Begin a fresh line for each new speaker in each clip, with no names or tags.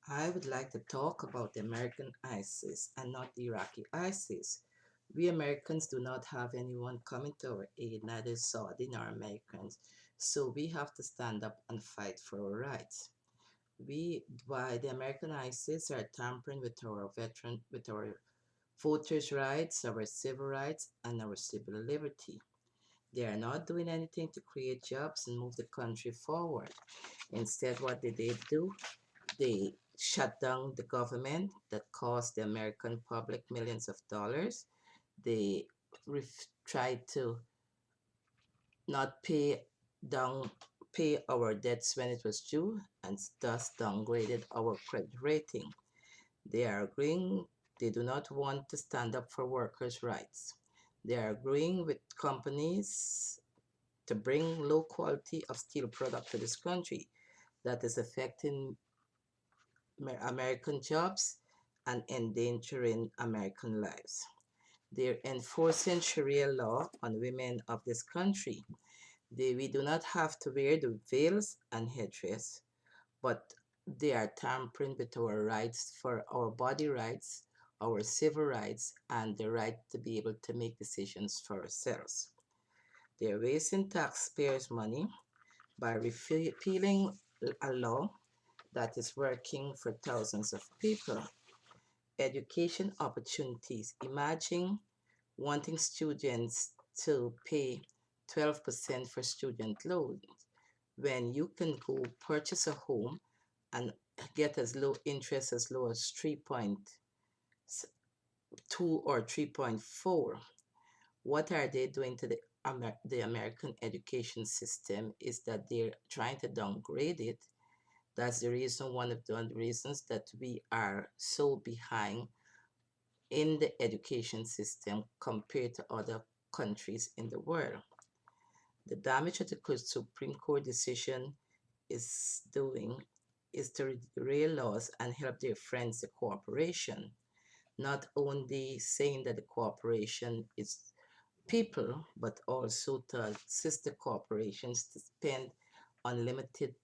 I would like to talk about the American ISIS and not the Iraqi ISIS. We Americans do not have anyone coming to our aid, neither Saudi nor Americans. So we have to stand up and fight for our rights. Why the American ISIS are tampering with our voters' rights, our civil rights, and our civil liberty. They are not doing anything to create jobs and move the country forward. Instead, what did they do? They shut down the government that cost the American public millions of dollars. They tried to not down pay our debts when it was due and thus downgraded our credit rating. They are agreeing they do not want to stand up for workers' rights. They are agreeing with companies to bring low quality of steel product to this country that is affecting American jobs and endangering American lives. They're enforcing Sharia law on women of this country. We do not have to wear the veils and headdress, but they are tampering with our rights for our body rights, our civil rights, and the right to be able to make decisions for ourselves. They're wasting taxpayers' money by repealing a law that is working for thousands of people. Education opportunities. Imagine wanting students to pay 12% for student loans when you can go purchase a home and get as low interest as low as 3.2 or 3.4. What are they doing to the American education system is that they're trying to downgrade it. That's the reason, one of the reasons that we are so behind in the education system compared to other countries in the world. The damage that the Supreme Court decision is doing is to derail laws and help their friends, the corporation, not only saying that the corporation is people, but also to assist the corporations to spend unlimited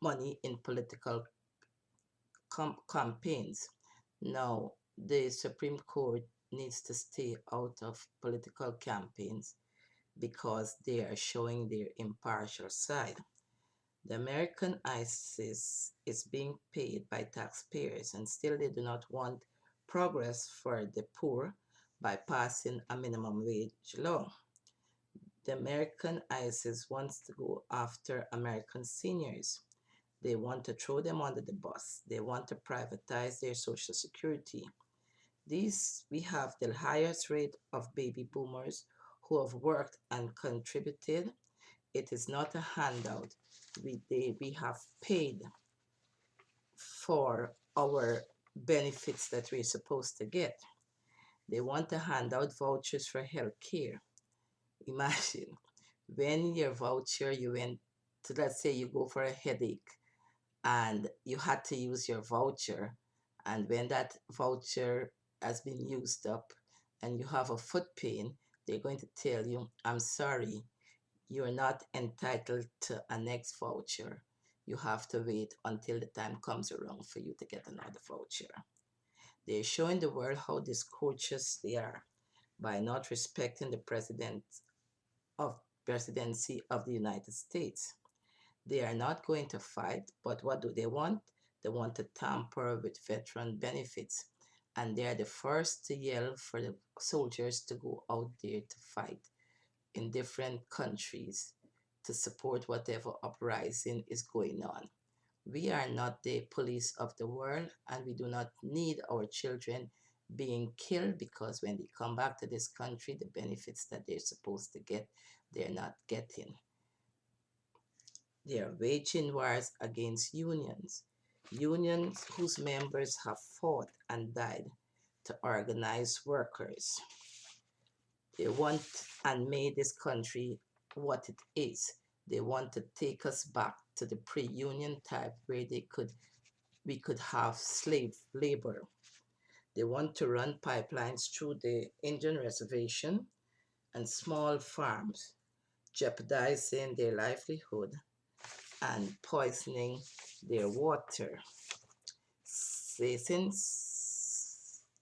money in political campaigns. Now, the Supreme Court needs to stay out of political campaigns because they are showing their impartial side. The American ISIS is being paid by taxpayers, and still they do not want progress for the poor by passing a minimum wage law. The American ISIS wants to go after American seniors. They want to throw them under the bus. They want to privatize their social security. We have the highest rate of baby boomers who have worked and contributed. It is not a handout. We have paid for our benefits that we're supposed to get. They want to hand out vouchers for health care. Imagine when your voucher, you went to, let's say you go for a headache and you had to use your voucher, and when that voucher has been used up and you have a foot pain, they're going to tell you, I'm sorry, you're not entitled to a next voucher. You have to wait until the time comes around for you to get another voucher. They're showing the world how discourteous they are by not respecting the of presidency of the United States. They are not going to fight, but what do they want? They want to tamper with veteran benefits. And they are the first to yell for the soldiers to go out there to fight in different countries to support whatever uprising is going on. We are not the police of the world, and we do not need our children being killed because when they come back to this country, the benefits that they're supposed to get, they're not getting. They are waging wars against unions whose members have fought and died to organize workers. They want and made this country what it is. They want to take us back to the pre-union type where we could have slave labor. They want to run pipelines through the Indian reservation and small farms, jeopardizing their livelihood and poisoning their water. Since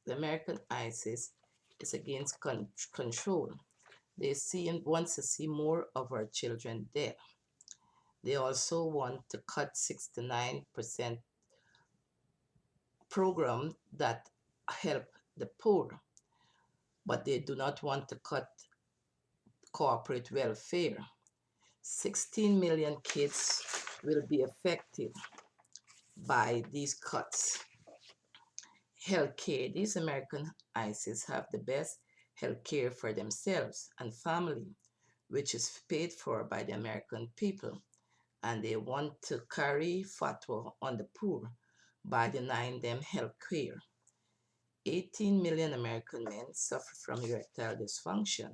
the American ISIS is against control, they want to see more of our children dead. They also want to cut 69% program that help the poor, but they do not want to cut corporate welfare. 16 million kids will be affected by these cuts. Healthcare. These American ISIS have the best healthcare for themselves and family, which is paid for by the American people. And they want to carry fatwa on the poor by denying them health care. 18 million American men suffer from erectile dysfunction,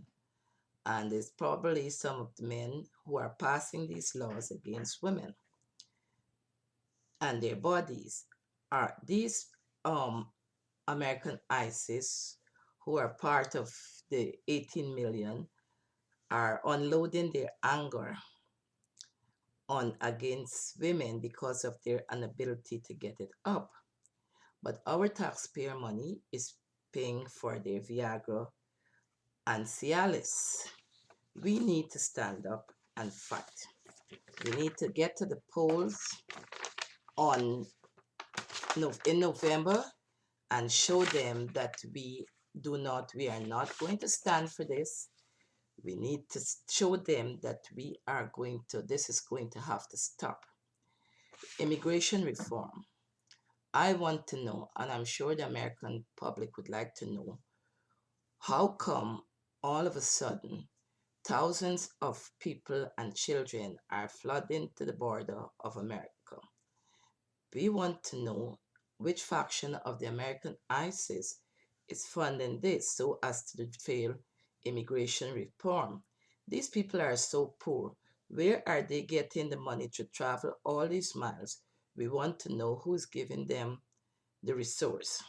and it's probably some of the men who are passing these laws against women and their bodies. Are these American ISIS, who are part of the 18 million, are unloading their anger on against women because of their inability to get it up. But our taxpayer money is paying for their Viagra and Cialis. We need to stand up and fight. We need to get to the polls on in November and show them that we are not going to stand for this. We need to show them that this is going to have to stop. Immigration reform. I want to know, and I'm sure the American public would like to know, how come all of a sudden thousands of people and children are flooding to the border of America? We want to know which faction of the American ISIS is funding this so as to fail immigration reform. These people are so poor. Where are they getting the money to travel all these miles? We want to know who's giving them the resource.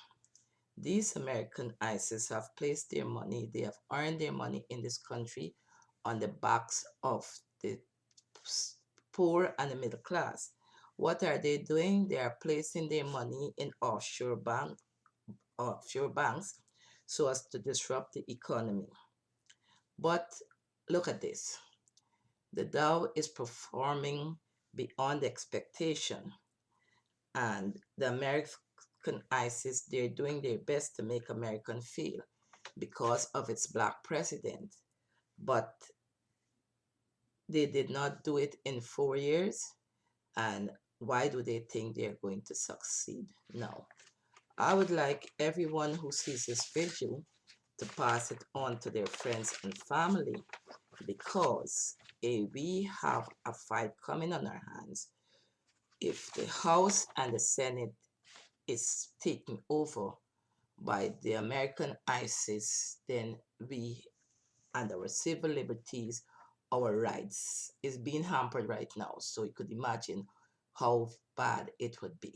These American ISIS have placed their money, they have earned their money in this country on the backs of the poor and the middle class. What are they doing? They are placing their money in offshore banks so as to disrupt the economy. But look at this. The Dow is performing beyond expectation, and the American ISIS, they're doing their best to make America fail because of its black president. But they did not do it in 4 years. And why do they think they're going to succeed now? I would like everyone who sees this video to pass it on to their friends and family, because we have a fight coming on our hands. If the House and the Senate is taken over by the American ISIS, then we and our civil liberties, our rights is being hampered right now. So you could imagine how bad it would be.